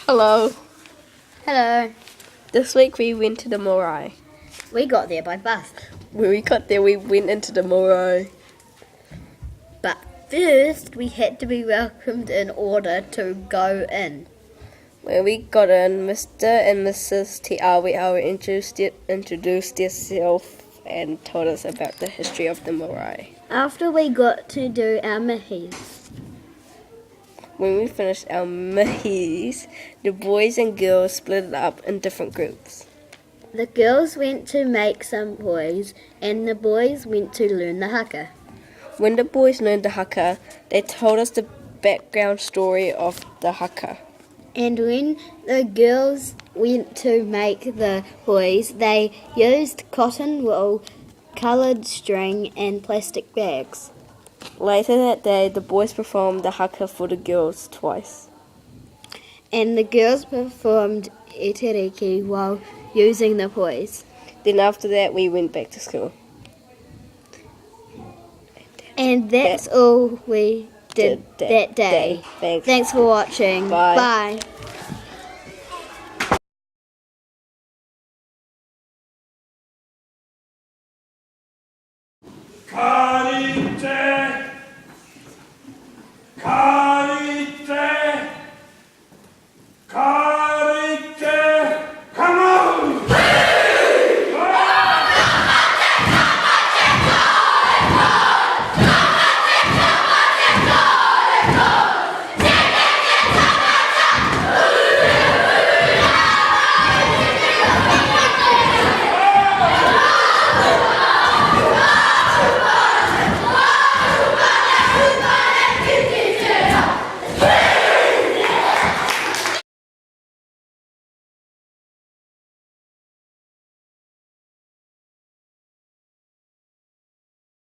Hello. Hello. This week we went to the Marae. We got there by bus. When we got there, we went into the Marae. But first, we had to be welcomed in order to go in. When we got in, Mr. and Mrs. Te introduced themselves and told us about the history of the Marae. After we got to do our mihis. When we finished our mihis, the boys and girls split up in different groups. The girls went to make some toys and the boys went to learn the haka. When the boys learned the haka, they told us the background story of the haka. And when the girls went to make the toys, they used cotton wool, coloured string and plastic bags. Later that day, the boys performed the haka for the girls twice. And the girls performed eteriki while using the toys. Then after that, we went back to school. And that's all we did that day. Thanks. Thanks for watching. Bye. Bye.